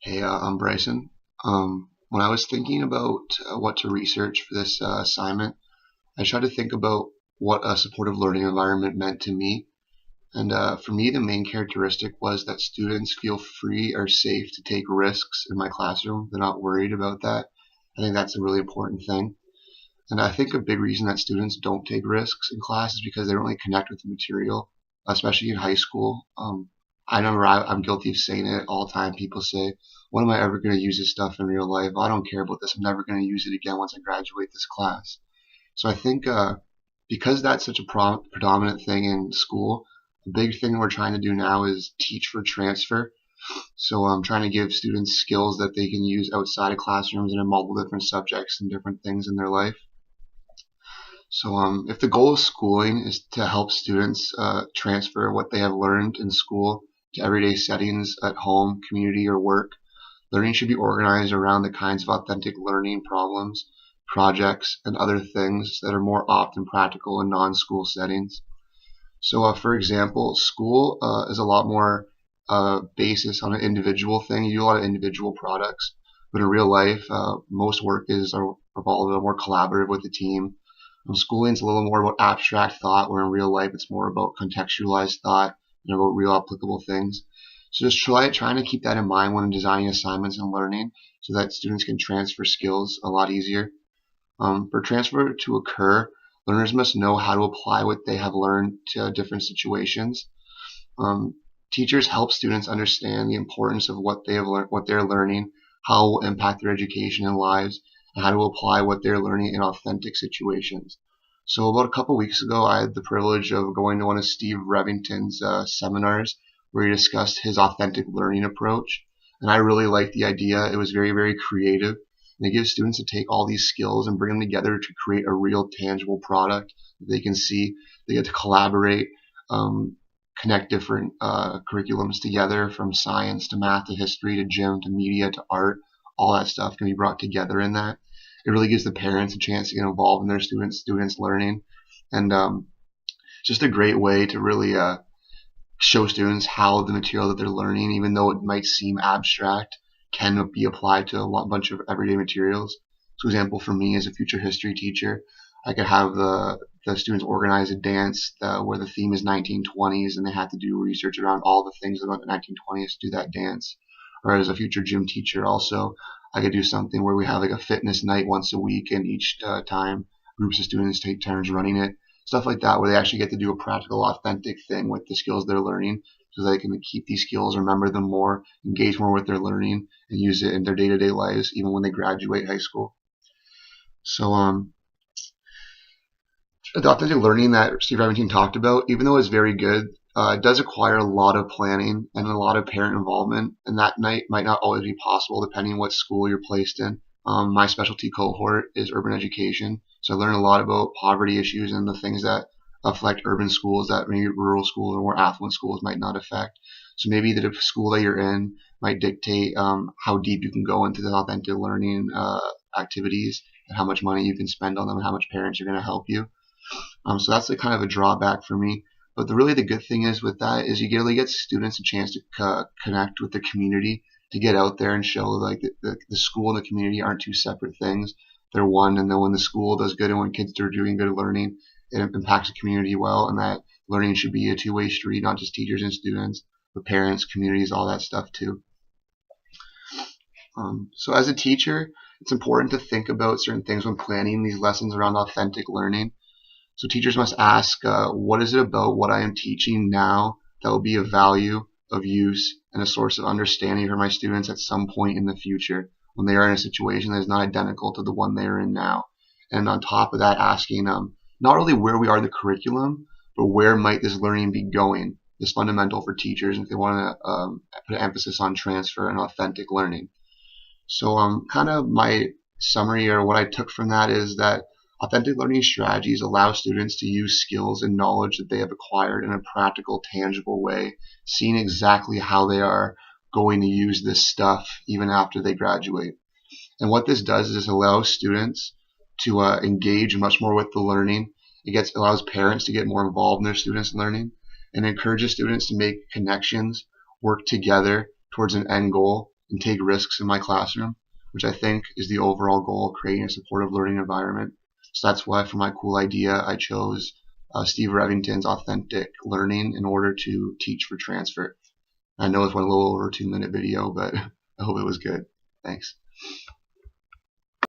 Hey, I'm Bryson. When I was thinking about what to research for this assignment, I tried to think about what a supportive learning environment meant to me. And for me, the main characteristic was that students feel free or safe to take risks in my classroom. They're not worried about that. I think that's a really important thing. And I think a big reason that students don't take risks in class is because they don't really connect with the material, especially in high school. I remember I'm guilty of saying it all the time. People say, when am I ever going to use this stuff in real life? I don't care about this. I'm never going to use it again once I graduate this class. So I think because that's such a predominant thing in school, a big thing we're trying to do now is teach for transfer. So I'm trying to give students skills that they can use outside of classrooms and in multiple different subjects and different things in their life. So, if the goal of schooling is to help students transfer what they have learned in school to everyday settings at home, community, or work, learning should be organized around the kinds of authentic learning problems, projects, and other things that are more often practical in non-school settings. So, for example, school is a lot more basis on an individual thing. You do a lot of individual products, but in real life, most work is a little more collaborative with the team. Schooling is a little more about abstract thought, where in real life it's more about contextualized thought and about real applicable things. So just trying to keep that in mind when designing assignments and learning so that students can transfer skills a lot easier. For transfer to occur, learners must know how to apply what they have learned to different situations. Um, Teachers help students understand the importance of what they have learned, what they're learning, how it will impact their education and lives, and how to apply what they're learning in authentic situations. So about a couple weeks ago, I had the privilege of going to one of Steve Revington's seminars where he discussed his authentic learning approach. And I really liked the idea. It was very, very creative. And it gives students to take all these skills and bring them together to create a real tangible product that they can see. They get to collaborate, connect different curriculums together, from science to math to history to gym to media to art. All that stuff can be brought together in that. It really gives the parents a chance to get involved in their students learning, and just a great way to really show students how the material that they're learning, even though it might seem abstract, can be applied to bunch of everyday materials. So, for example, for me as a future history teacher, I could have the students organize a dance where the theme is 1920s, and they have to do research around all the things about the 1920s to do that dance. Or as a future gym teacher, also, I could do something where we have like a fitness night once a week, and each time groups of students take turns running it. Stuff like that, where they actually get to do a practical, authentic thing with the skills they're learning, so they can keep these skills, remember them more, engage more with their learning, and use it in their day-to-day lives, even when they graduate high school. So, the authentic learning that Steve Remington talked about, even though it's very good, it does require a lot of planning and a lot of parent involvement, and that night might not always be possible depending on what school you're placed in. My specialty cohort is urban education, so I learned a lot about poverty issues and the things that affect urban schools that maybe rural schools or more affluent schools might not affect. So maybe the school that you're in might dictate how deep you can go into the authentic learning activities, and how much money you can spend on them, and how much parents are going to help you. So that's kind of a drawback for me. But the good thing is with that is you really get students a chance to connect with the community, to get out there and show like the school and the community aren't two separate things. They're one, and then when the school does good and when kids are doing good learning, it impacts the community well, and that learning should be a two-way street, not just teachers and students, but parents, communities, all that stuff too. So as a teacher, it's important to think about certain things when planning these lessons around authentic learning. So teachers must ask, what is it about what I am teaching now that will be of value, of use, and a source of understanding for my students at some point in the future when they are in a situation that is not identical to the one they are in now. And on top of that, asking not really where we are in the curriculum, but where might this learning be going is fundamental for teachers if they want to put an emphasis on transfer and authentic learning. So kind of my summary or what I took from that is that authentic learning strategies allow students to use skills and knowledge that they have acquired in a practical, tangible way, seeing exactly how they are going to use this stuff even after they graduate. And what this does is it allows students to engage much more with the learning. Allows parents to get more involved in their students' learning, and encourages students to make connections, work together towards an end goal, and take risks in my classroom, which I think is the overall goal of creating a supportive learning environment. So that's why for my cool idea, I chose Steve Revington's Authentic Learning in order to teach for transfer. I know this went a little over a 2-minute video, but I hope it was good. Thanks.